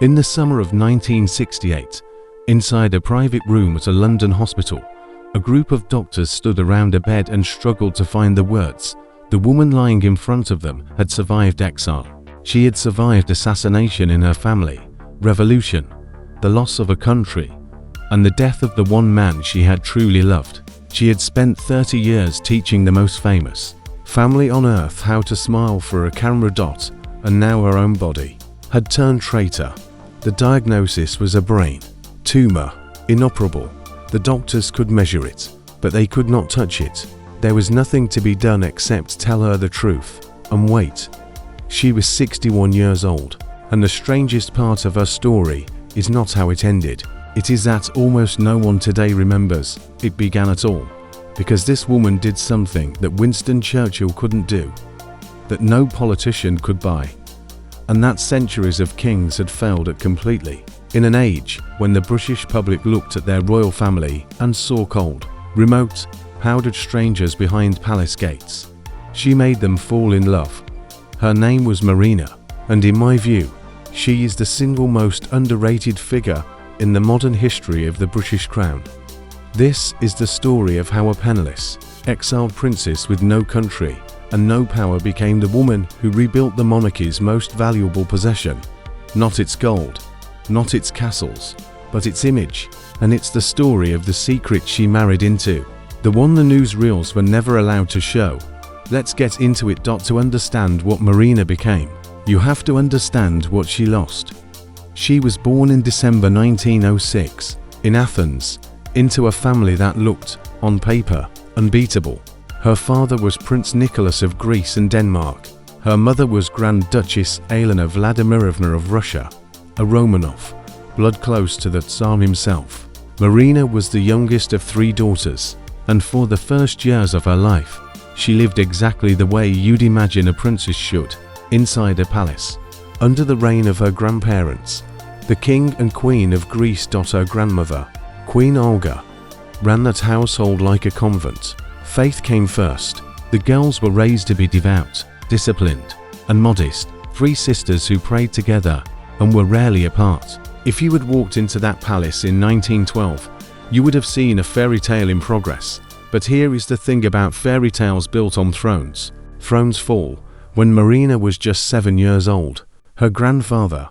In the summer of 1968, inside a private room at a London hospital, a group of doctors stood around a bed and struggled to find the words. The woman lying in front of them had survived exile. She had survived assassination in her family, revolution, the loss of a country, and the death of the one man she had truly loved. She had spent 30 years teaching the most famous family on earth how to smile for a camera dot, and now her own body had turned traitor. The diagnosis was a brain tumor, inoperable. The doctors could measure it, but they could not touch it. There was nothing to be done except tell her the truth and wait. She was 61 years old, and the strangest part of her story is not how it ended. It is that almost no one today remembers it began at all, because this woman did something that Winston Churchill couldn't do, that no politician could buy, and that centuries of kings had failed at completely. In an age when the British public looked at their royal family and saw cold, remote, powdered strangers behind palace gates, she made them fall in love. Her name was Marina, and in my view, she is the single most underrated figure in the modern history of the British Crown. This is the story of how a penniless, exiled princess with no country and no power became the woman who rebuilt the monarchy's most valuable possession. Not its gold, not its castles, but its image. And it's the story of the secret she married into, the one the newsreels were never allowed to show. Let's get into it. To understand what Marina became, you have to understand what she lost. She was born in December 1906 in Athens, into a family that looked, on paper, unbeatable. Her father was Prince Nicholas of Greece and Denmark. Her mother was Grand Duchess Elena Vladimirovna of Russia, a Romanov, blood close to the Tsar himself. Marina was the youngest of 3 daughters, and for the first years of her life, she lived exactly the way you'd imagine a princess should, inside a palace, under the reign of her grandparents, the King and Queen of Greece. Her grandmother, Queen Olga, ran that household like a convent. Faith came first. The girls were raised to be devout, disciplined, and modest, 3 sisters who prayed together and were rarely apart. If you had walked into that palace in 1912, you would have seen a fairy tale in progress. But here is the thing about fairy tales built on thrones. Thrones fall. When Marina was just 7 years old, her grandfather,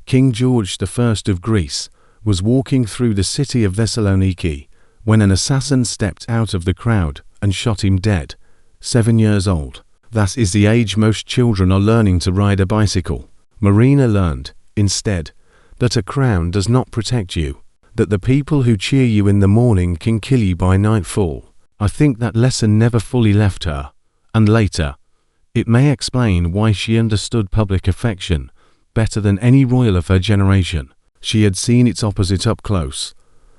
King George I of Greece, was walking through the city of Thessaloniki when an assassin stepped out of the crowd and shot him dead. 7 years old. That is the age most children are learning to ride a bicycle. Marina learned, instead, that a crown does not protect you, that the people who cheer you in the morning can kill you by nightfall. I think that lesson never fully left her, and later, it may explain why she understood public affection better than any royal of her generation. She had seen its opposite up close.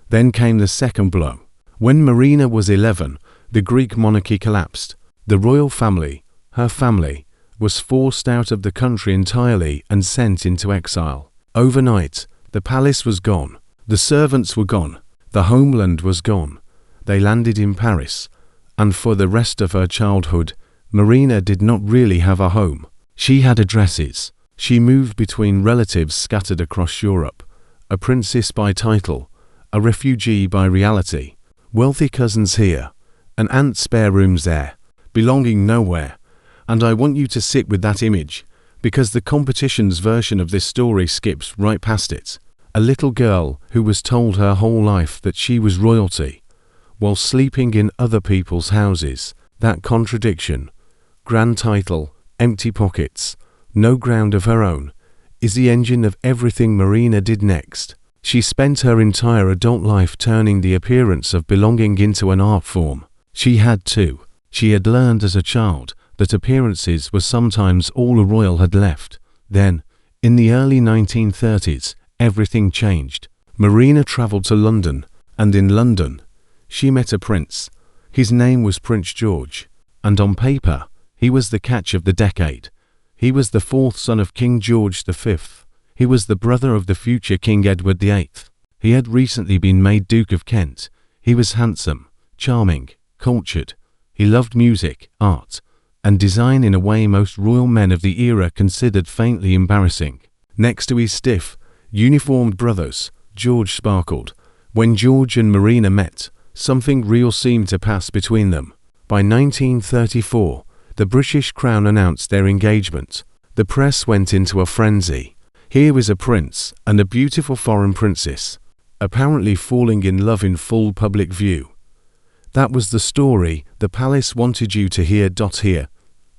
Then came the second blow. When Marina was 11, the Greek monarchy collapsed. The royal family, her family, was forced out of the country entirely and sent into exile. Overnight, the palace was gone. The servants were gone. The homeland was gone. They landed in Paris, and for the rest of her childhood, Marina did not really have a home. She had addresses. She moved between relatives scattered across Europe, a princess by title, a refugee by reality, wealthy cousins here, an aunt's spare rooms there, belonging nowhere. And I want you to sit with that image, because the competition's version of this story skips right past it. A little girl who was told her whole life that she was royalty, while sleeping in other people's houses. That contradiction, grand title, empty pockets, no ground of her own, is the engine of everything Marina did next. She spent her entire adult life turning the appearance of belonging into an art form. She had to. She had learned as a child that appearances were sometimes all a royal had left. Then, in the early 1930s, everything changed. Marina traveled to London, and in London, she met a prince. His name was Prince George, and on paper, he was the catch of the decade. He was the 4th son of King George V. He was the brother of the future King Edward VIII. He had recently been made Duke of Kent. He was handsome, charming, cultured. He loved music, art, and design in a way most royal men of the era considered faintly embarrassing. Next to his stiff, Uniformed brothers, George sparkled. When George and Marina met, something real seemed to pass between them. By 1934, the British Crown announced their engagement. The press went into a frenzy. Here was a prince and a beautiful foreign princess, apparently falling in love in full public view. That was the story the palace wanted you to hear. Here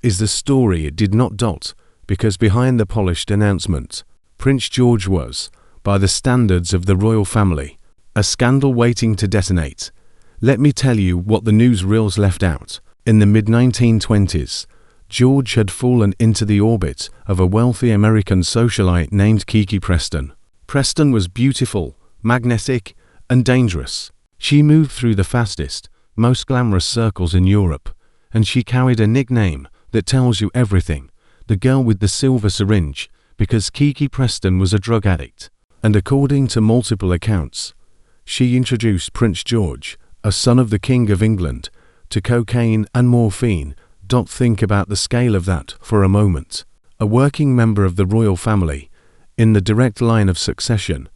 is the story it did not. Because behind the polished announcement, Prince George was, by the standards of the royal family, a scandal waiting to detonate. Let me tell you what the newsreels left out. In the mid-1920s, George had fallen into the orbit of a wealthy American socialite named Kiki Preston. Preston was beautiful, magnetic, and dangerous. She moved through the fastest, most glamorous circles in Europe, and she carried a nickname that tells you everything: the girl with the silver syringe, because Kiki Preston was a drug addict. And according to multiple accounts, she introduced Prince George, a son of the King of England, to cocaine and morphine. Think about the scale of that for a moment. A working member of the royal family, in the direct line of succession,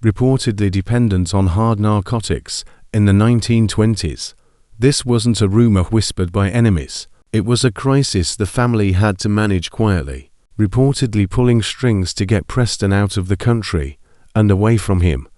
reportedly dependent on hard narcotics in the 1920s. This wasn't a rumor whispered by enemies. It was a crisis the family had to manage quietly, reportedly pulling strings to get Preston out of the country and away from him.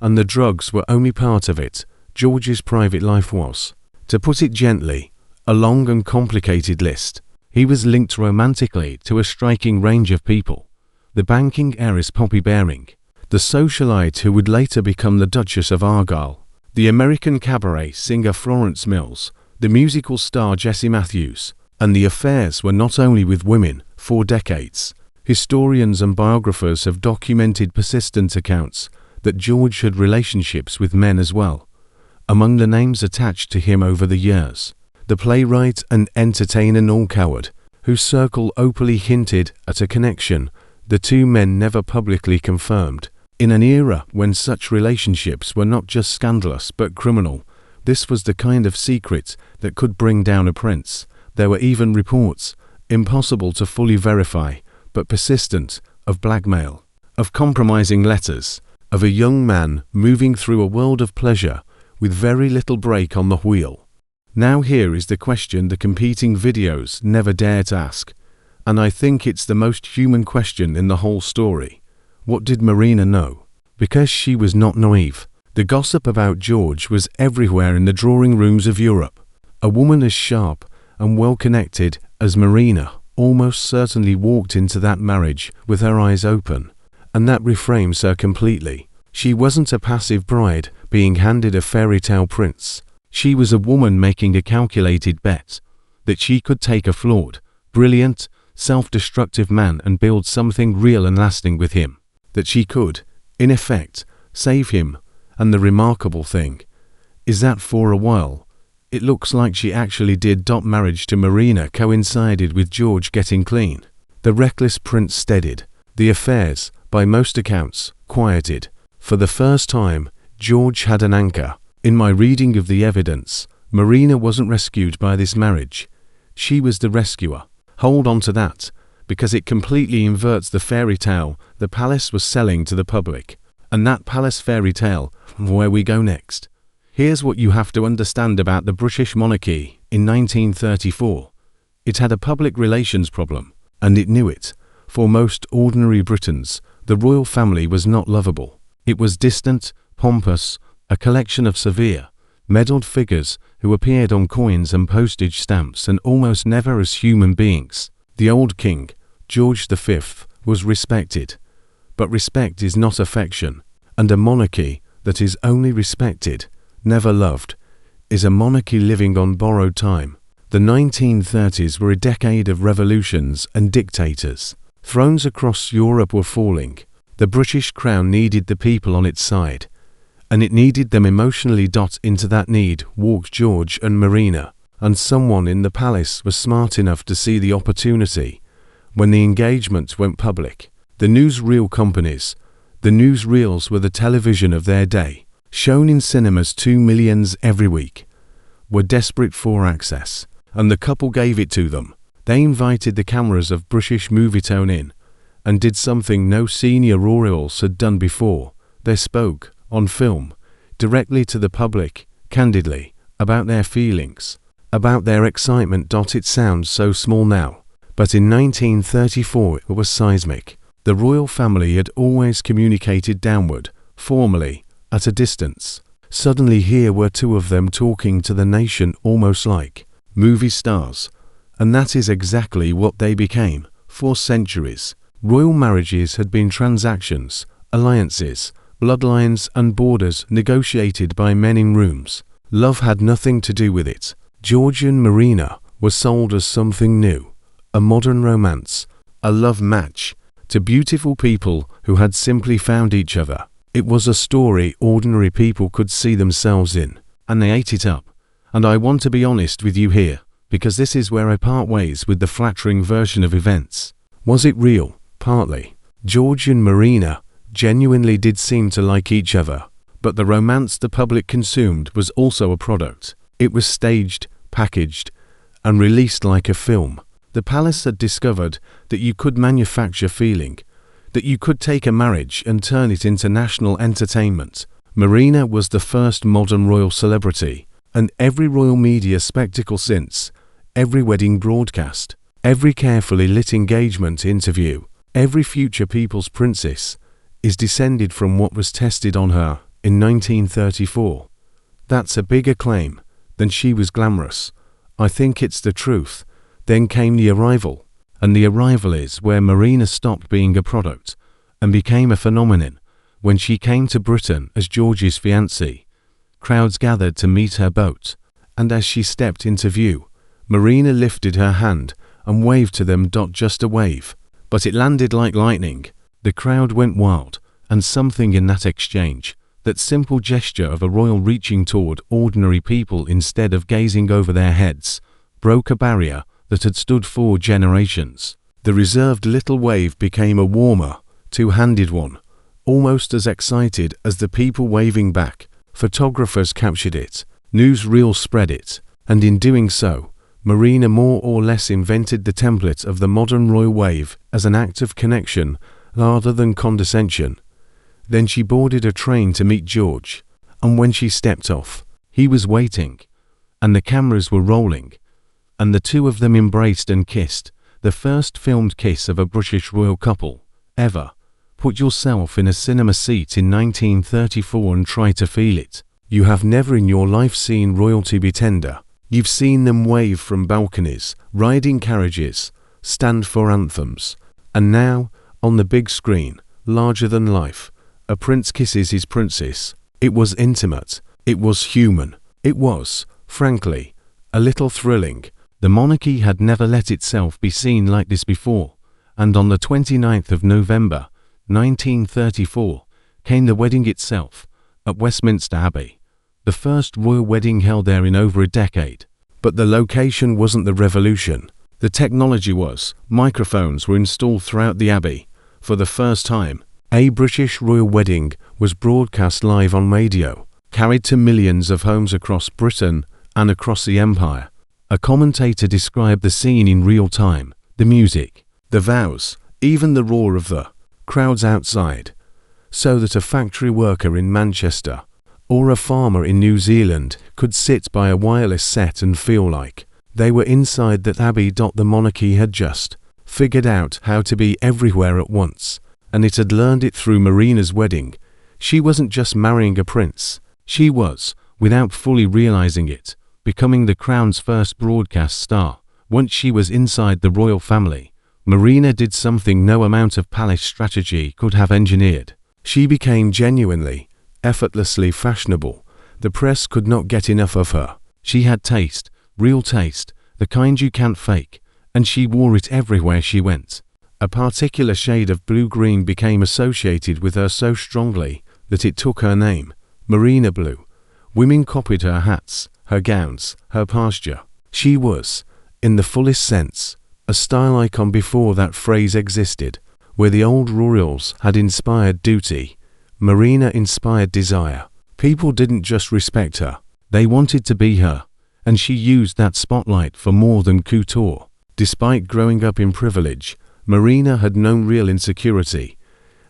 And the drugs were only part of it. George's private life was, to put it gently, a long and complicated list. He was linked romantically to a striking range of people: the banking heiress Poppy Baring, the socialite who would later become the Duchess of Argyll, the American cabaret singer Florence Mills, the musical star Jessie Matthews. And the affairs were not only with women. For decades, historians and biographers have documented persistent accounts that George had relationships with men as well. Among the names attached to him over the years, the playwright and entertainer Noel Coward, whose circle openly hinted at a connection the two men never publicly confirmed. In an era when such relationships were not just scandalous but criminal, this was the kind of secret that could bring down a prince. There were even reports, impossible to fully verify, but persistent, of blackmail, of compromising letters, of a young man moving through a world of pleasure with very little brake on the wheel. Now here is the question the competing videos never dare to ask, and I think it's the most human question in the whole story. What did Marina know? Because she was not naive. The gossip about George was everywhere in the drawing rooms of Europe. A woman as sharp and well-connected as Marina almost certainly walked into that marriage with her eyes open, and that reframes her completely. She wasn't a passive bride being handed a fairy tale prince. She was a woman making a calculated bet that she could take a flawed, brilliant, self-destructive man and build something real and lasting with him. That she could, in effect, save him. And the remarkable thing is that for a while, it looks like she actually did. Marriage to Marina coincided with George getting clean. The reckless prince steadied. The affairs, by most accounts, quieted. For the first time, George had an anchor. In my reading of the evidence, Marina wasn't rescued by this marriage. She was the rescuer. Hold on to that, because it completely inverts the fairy tale the palace was selling to the public. And that palace fairy tale, where we go next. Here's what you have to understand about the British monarchy in 1934. It had a public relations problem, and it knew it. For most ordinary Britons, the royal family was not lovable. It was distant, pompous, a collection of severe, medalled figures who appeared on coins and postage stamps and almost never as human beings. The old king, George V, was respected. But respect is not affection, and a monarchy that is only respected, never loved, is a monarchy living on borrowed time. The 1930s were a decade of revolutions and dictators. Thrones across Europe were falling. The British crown needed the people on its side, and it needed them emotionally. Into that need walked George and Marina, and someone in the palace was smart enough to see the opportunity. When the engagement went public, the newsreel companies, the newsreels were the television of their day, shown in cinemas 2 million every week, were desperate for access, and the couple gave it to them. They invited the cameras of British Movietone in, and did something no senior royals had done before. They spoke, on film, directly to the public, candidly, about their feelings, about their excitement. It sounds so small now, but in 1934 it was seismic. The royal family had always communicated downward, formally, at a distance. Suddenly here were two of them talking to the nation almost like movie stars. And that is exactly what they became. For centuries, royal marriages had been transactions, alliances, bloodlines and borders negotiated by men in rooms. Love had nothing to do with it. George and Marina were sold as something new, a modern romance, a love match, to beautiful people who had simply found each other. It was a story ordinary people could see themselves in, and they ate it up. And I want to be honest with you here, because this is where I part ways with the flattering version of events. Was it real? Partly. George and Marina genuinely did seem to like each other, but the romance the public consumed was also a product. It was staged, packaged, and released like a film. The palace had discovered that you could manufacture feeling, that you could take a marriage and turn it into national entertainment. Marina was the first modern royal celebrity, and every royal media spectacle since, every wedding broadcast, every carefully lit engagement interview, every future people's princess, is descended from what was tested on her in 1934. That's a bigger claim than she was glamorous. I think it's the truth. Then came the arrival. And the arrival is where Marina stopped being a product and became a phenomenon. When she came to Britain as George's fiancée, crowds gathered to meet her boat, and as she stepped into view, Marina lifted her hand and waved to them. Just a wave, but it landed like lightning. The crowd went wild, and something in that exchange, that simple gesture of a royal reaching toward ordinary people instead of gazing over their heads, broke a barrier that had stood for generations. The reserved little wave became a warmer, two-handed one, almost as excited as the people waving back. Photographers captured it, newsreels spread it, and in doing so, Marina more or less invented the template of the modern royal wave as an act of connection rather than condescension. Then she boarded a train to meet George, and when she stepped off, he was waiting, and the cameras were rolling, and the two of them embraced and kissed, the first filmed kiss of a British royal couple ever. Put yourself in a cinema seat in 1934 and try to feel it. You have never in your life seen royalty be tender. You've seen them wave from balconies, ride in carriages, stand for anthems. And now, on the big screen, larger than life, a prince kisses his princess. It was intimate. It was human. It was, frankly, a little thrilling. The monarchy had never let itself be seen like this before, and on the 29th of November, 1934, came the wedding itself, at Westminster Abbey, the first royal wedding held there in over a decade. But the location wasn't the revolution. The technology was. Microphones were installed throughout the Abbey. For the first time, a British royal wedding was broadcast live on radio, carried to millions of homes across Britain and across the Empire. A commentator described the scene in real time, the music, the vows, even the roar of the crowds outside, so that a factory worker in Manchester or a farmer in New Zealand could sit by a wireless set and feel like they were inside that Abbey. The monarchy had just figured out how to be everywhere at once, and it had learned it through Marina's wedding. She wasn't just marrying a prince, she was, without fully realizing it, becoming the crown's first broadcast star. Once she was inside the royal family, Marina did something no amount of palace strategy could have engineered. She became genuinely, effortlessly fashionable. The press could not get enough of her. She had taste, real taste, the kind you can't fake, and she wore it everywhere she went. A particular shade of blue-green became associated with her so strongly that it took her name, Marina Blue. Women copied her hats, her gowns, her posture. She was, in the fullest sense, a style icon. Before that phrase existed, where the old royals had inspired duty, Marina inspired desire. People didn't just respect her, they wanted to be her, and she used that spotlight for more than couture. Despite growing up in privilege, Marina had known real insecurity,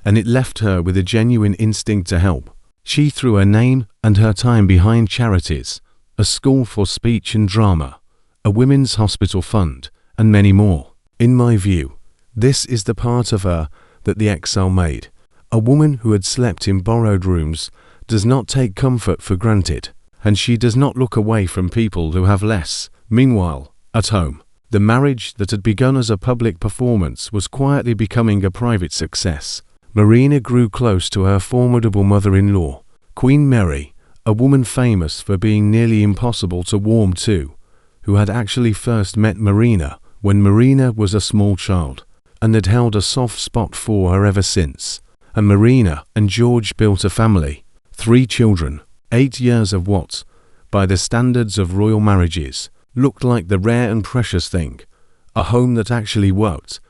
and it left her with a genuine instinct to help. She threw her name and her time behind charities, a school for speech and drama, a women's hospital fund, and many more. In my view, this is the part of her that the exile made. A woman who had slept in borrowed rooms does not take comfort for granted, and she does not look away from people who have less. Meanwhile, at home, the marriage that had begun as a public performance was quietly becoming a private success. Marina grew close to her formidable mother-in-law, Queen Mary, a woman famous for being nearly impossible to warm to, who had actually first met Marina when Marina was a small child, and had held a soft spot for her ever since. And Marina and George built a family, 3 children, 8 years of what, by the standards of royal marriages, looked like the rare and precious thing, a home that actually worked.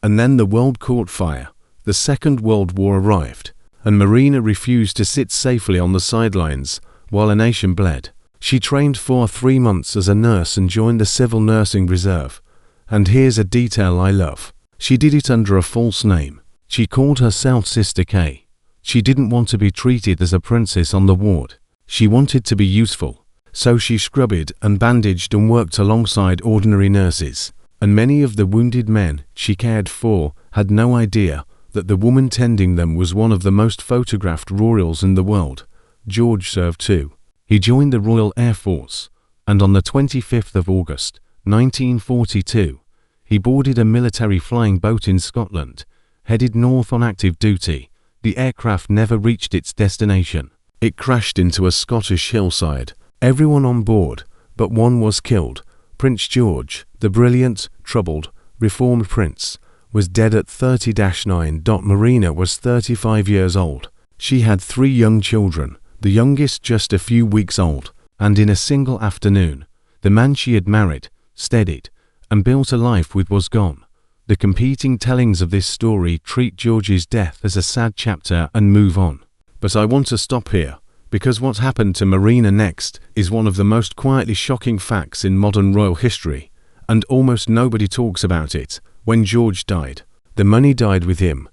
And then the world caught fire. The Second World War arrived, and Marina refused to sit safely on the sidelines while a nation bled. She trained for 3 months as a nurse and joined the Civil Nursing Reserve. And here's a detail I love. She did it under a false name. She called herself Sister K. She didn't want to be treated as a princess on the ward. She wanted to be useful. So she scrubbed and bandaged and worked alongside ordinary nurses. And many of the wounded men she cared for had no idea that the woman tending them was one of the most photographed royals in the world. George served too. He joined the Royal Air Force, and on the 25th of August, 1942, he boarded a military flying boat in Scotland, headed north on active duty. The aircraft never reached its destination. It crashed into a Scottish hillside. Everyone on board, but one was killed. Prince George, the brilliant, troubled, reformed prince, was dead at 30-9. Marina was 35 years old. She had 3 young children, the youngest just a few weeks old, and in a single afternoon, the man she had married, steadied, and built a life with was gone. The competing tellings of this story treat George's death as a sad chapter and move on. But I want to stop here, because what happened to Marina next is one of the most quietly shocking facts in modern royal history, and almost nobody talks about it. When George died, the money died with him.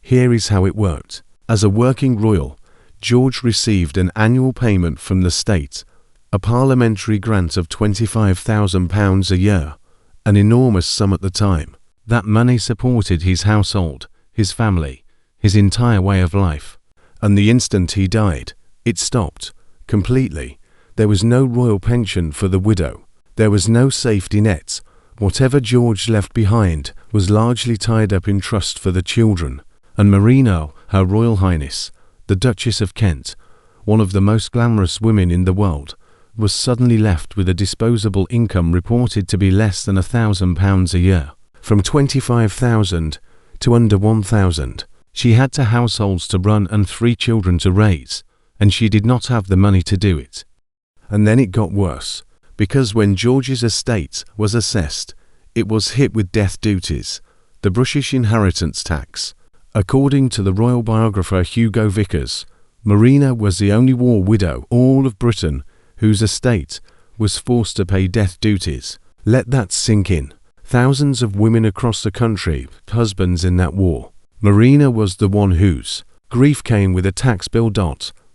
Here is how it worked. As a working royal, George received an annual payment from the state, a parliamentary grant of £25,000 a year, an enormous sum at the time. That money supported his household, his family, his entire way of life. And the instant he died, it stopped, completely. There was no royal pension for the widow. There was no safety net. Whatever George left behind was largely tied up in trust for the children. And Marina, Her Royal Highness, the Duchess of Kent, one of the most glamorous women in the world, was suddenly left with a disposable income reported to be less than £1,000 a year. From 25,000 to under 1,000. She had 2 households to run and 3 children to raise, and she did not have the money to do it. And then it got worse, because when George's estate was assessed, it was hit with death duties, the British inheritance tax. According to the royal biographer Hugo Vickers, Marina was the only war widow all of Britain whose estate was forced to pay death duties. Let that sink in. Thousands of women across the country, husbands in that war. Marina was the one whose grief came with a tax bill.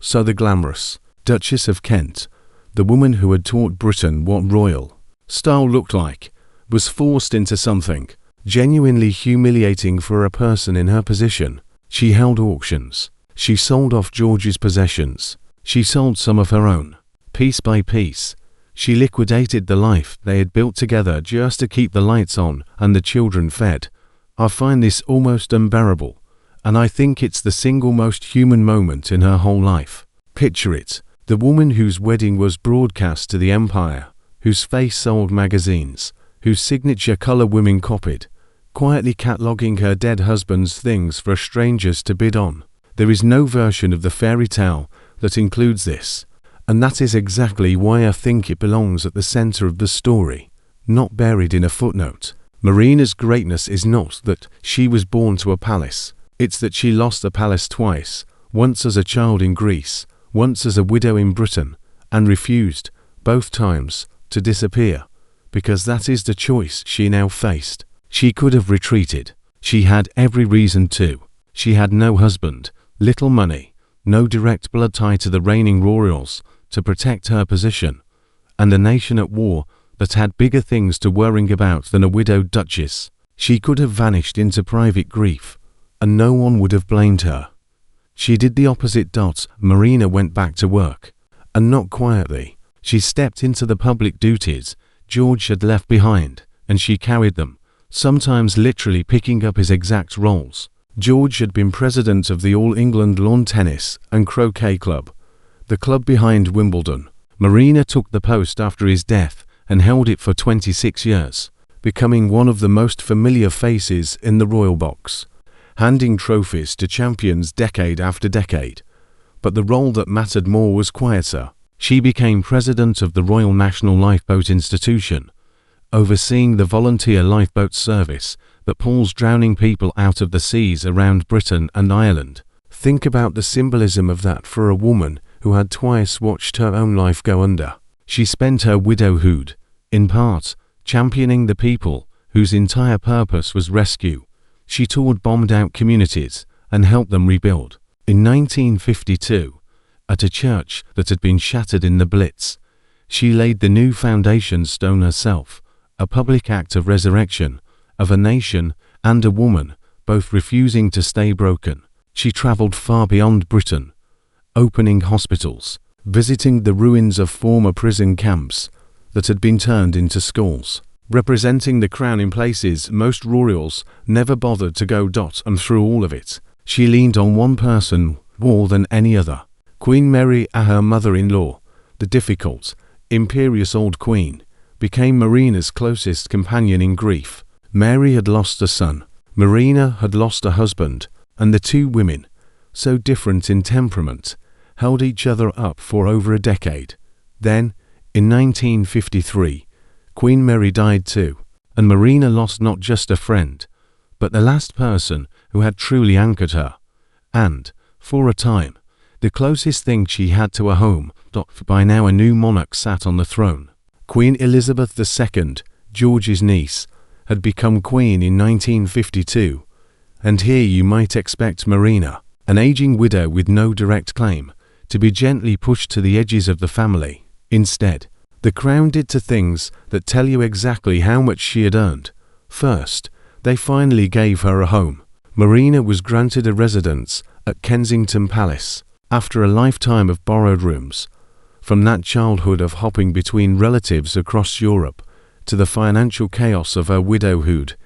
So the glamorous Duchess of Kent, the woman who had taught Britain what royal style looked like, was forced into something genuinely humiliating for a person in her position. She held auctions. She sold off George's possessions. She sold some of her own. Piece by piece, she liquidated the life they had built together just to keep the lights on and the children fed. I find this almost unbearable, and I think it's the single most human moment in her whole life. Picture it, the woman whose wedding was broadcast to the empire, whose face sold magazines, whose signature color women copied, quietly cataloguing her dead husband's things for strangers to bid on. There is no version of the fairy tale that includes this, and that is exactly why I think it belongs at the center of the story, not buried in a footnote. Marina's greatness is not that she was born to a palace, it's that she lost the palace twice, once as a child in Greece, once as a widow in Britain, and refused, both times, to disappear, because that is the choice she now faced. She could have retreated. She had every reason to. She had no husband, little money, no direct blood tie to the reigning royals to protect her position, and a nation at war that had bigger things to worrying about than a widowed duchess. She could have vanished into private grief, and no one would have blamed her. She did the opposite. Marina went back to work, and not quietly. She stepped into the public duties George had left behind, and she carried them, sometimes literally picking up his exact roles. George had been president of the All England Lawn Tennis and Croquet Club, the club behind Wimbledon. Marina took the post after his death and held it for 26 years, becoming one of the most familiar faces in the royal box, handing trophies to champions decade after decade. But the role that mattered more was quieter. She became president of the Royal National Lifeboat Institution, overseeing the volunteer lifeboat service that pulls drowning people out of the seas around Britain and Ireland. Think about the symbolism of that for a woman who had twice watched her own life go under. She spent her widowhood, in part, championing the people whose entire purpose was rescue. She toured bombed-out communities and helped them rebuild. In 1952, at a church that had been shattered in the Blitz, she laid the new foundation stone herself, a public act of resurrection of a nation and a woman, both refusing to stay broken. She traveled far beyond Britain, opening hospitals, visiting the ruins of former prison camps that had been turned into schools, representing the crown in places most royals never bothered to go. And through all of it, she leaned on one person more than any other. Queen Mary, her mother-in-law, the difficult, imperious old queen, became Marina's closest companion in grief. Mary had lost a son, Marina had lost a husband, and the two women, so different in temperament, held each other up for over a decade. Then, in 1953, Queen Mary died too, and Marina lost not just a friend, but the last person who had truly anchored her, and, for a time, the closest thing she had to a home. By now a new monarch sat on the throne. Queen Elizabeth II, George's niece, had become queen in 1952, and here you might expect Marina, an aging widow with no direct claim, to be gently pushed to the edges of the family. Instead, the crown did two things that tell you exactly how much she had earned. First, they finally gave her a home. Marina was granted a residence at Kensington Palace, after a lifetime of borrowed rooms. From that childhood of hopping between relatives across Europe to the financial chaos of her widowhood,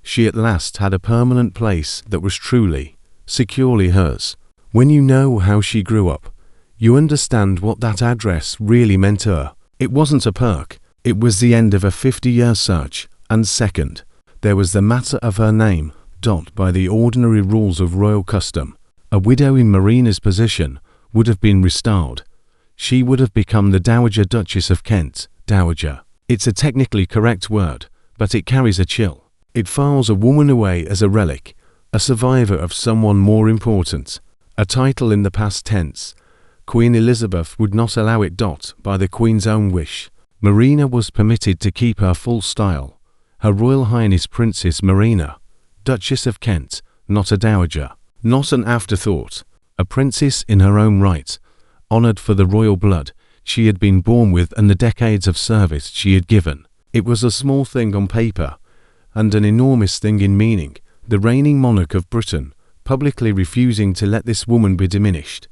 she at last had a permanent place that was truly, securely hers. When you know how she grew up, you understand what that address really meant to her. It wasn't a perk, it was the end of a 50-year search, and second, there was the matter of her name. By the ordinary rules of royal custom, a widow in Marina's position would have been restored. She would have become the Dowager Duchess of Kent. Dowager. It's a technically correct word, but it carries a chill. It files a woman away as a relic, a survivor of someone more important, a title in the past tense. Queen Elizabeth would not allow it. By the Queen's own wish, Marina was permitted to keep her full style. Her Royal Highness Princess Marina, Duchess of Kent, not a dowager, not an afterthought, a princess in her own right, honoured for the royal blood she had been born with and the decades of service she had given. It was a small thing on paper, and an enormous thing in meaning, the reigning monarch of Britain publicly refusing to let this woman be diminished.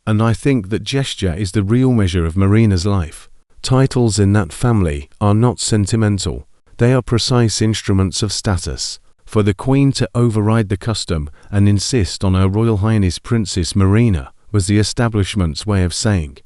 And I think that gesture is the real measure of Marina's life. Titles in that family are not sentimental, they are precise instruments of status. For the Queen to override the custom and insist on Her Royal Highness Princess Marina was the establishment's way of saying,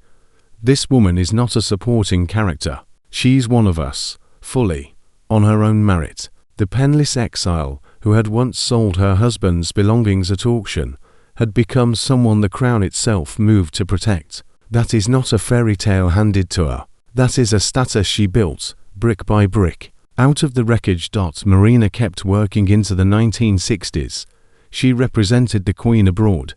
this woman is not a supporting character, she's one of us, fully, on her own merit. The penniless exile who had once sold her husband's belongings at auction had become someone the crown itself moved to protect. That is not a fairy tale handed to her, that is a status she built, brick by brick. Out of the wreckage. Marina kept working into the 1960s. She represented the Queen abroad,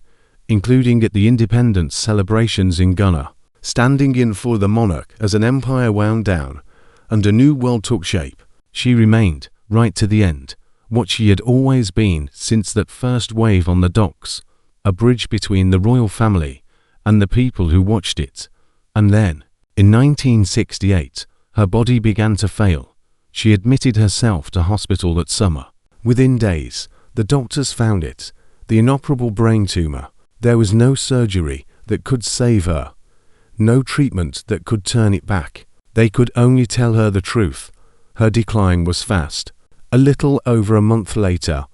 including at the independence celebrations in Ghana, standing in for the monarch as an empire wound down and a new world took shape. She remained, right to the end, what she had always been since that first wave on the docks, a bridge between the royal family and the people who watched it. And then, in 1968, her body began to fail. She admitted herself to hospital that summer. Within days, the doctors found it, the inoperable brain tumor. There was no surgery that could save her, no treatment that could turn it back. They could only tell her the truth. Her decline was fast. A little over a month later,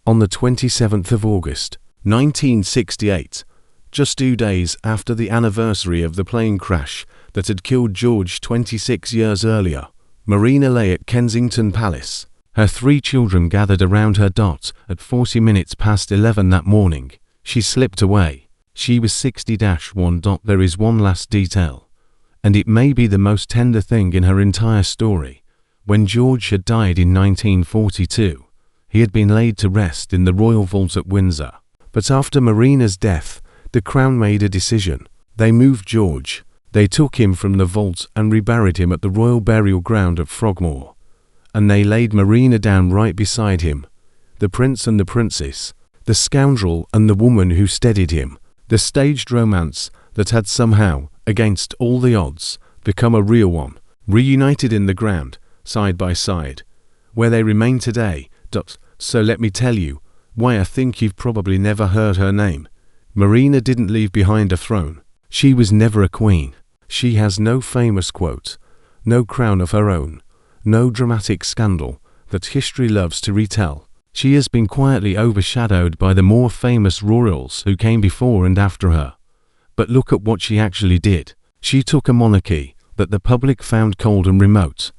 on the 27th of August, 1968, just 2 days after the anniversary of the plane crash that had killed George 26 years earlier, Marina lay at Kensington Palace. Her 3 children gathered around her. At 40 minutes past 11 that morning, she slipped away. She was 60-1. There is one last detail, and it may be the most tender thing in her entire story. When George had died in 1942, he had been laid to rest in the royal vault at Windsor. But after Marina's death, the Crown made a decision. They moved George. They took him from the vault and reburied him at the Royal Burial Ground at Frogmore. And they laid Marina down right beside him. The prince and the princess, the scoundrel and the woman who steadied him, the staged romance that had somehow, against all the odds, become a real one, reunited in the ground, side by side, where they remain today. So let me tell you why I think you've probably never heard her name. Marina didn't leave behind a throne. She was never a queen. She has no famous quote, no crown of her own, no dramatic scandal that history loves to retell. She has been quietly overshadowed by the more famous royals who came before and after her. But look at what she actually did. She took a monarchy that the public found cold and remote,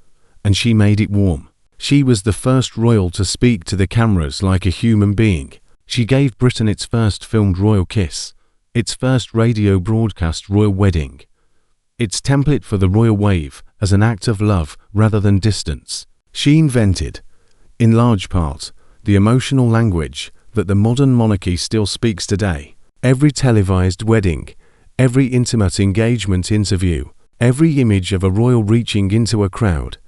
and she made it warm. She was the first royal to speak to the cameras like a human being. She gave Britain its first filmed royal kiss, its first radio broadcast royal wedding, its template for the royal wave as an act of love rather than distance. She invented, in large part, the emotional language that the modern monarchy still speaks today. Every televised wedding, every intimate engagement interview, every image of a royal reaching into a crowd,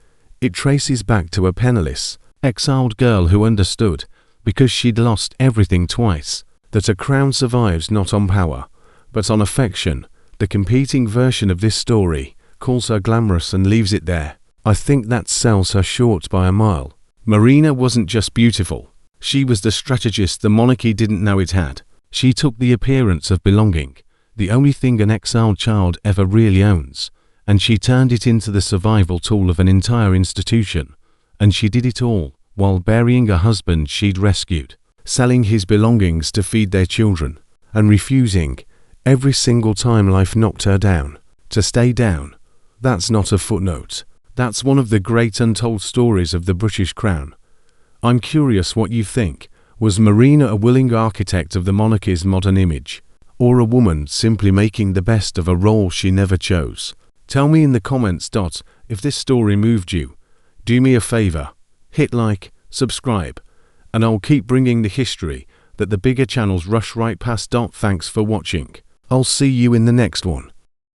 it traces back to a penniless, exiled girl who understood, because she'd lost everything twice, that a crown survives not on power, but on affection. The competing version of this story calls her glamorous and leaves it there. I think that sells her short by a mile. Marina wasn't just beautiful. She was the strategist the monarchy didn't know it had. She took the appearance of belonging, the only thing an exiled child ever really owns, and she turned it into the survival tool of an entire institution. And she did it all while burying a husband she'd rescued, selling his belongings to feed their children, and refusing, every single time life knocked her down, to stay down. That's not a footnote. That's one of the great untold stories of the British Crown. I'm curious what you think. Was Marina a willing architect of the monarchy's modern image, or a woman simply making the best of a role she never chose? Tell me in the comments. If this story moved you, do me a favor, hit like, subscribe, and I'll keep bringing the history that the bigger channels rush right past. Thanks for watching. I'll see you in the next one.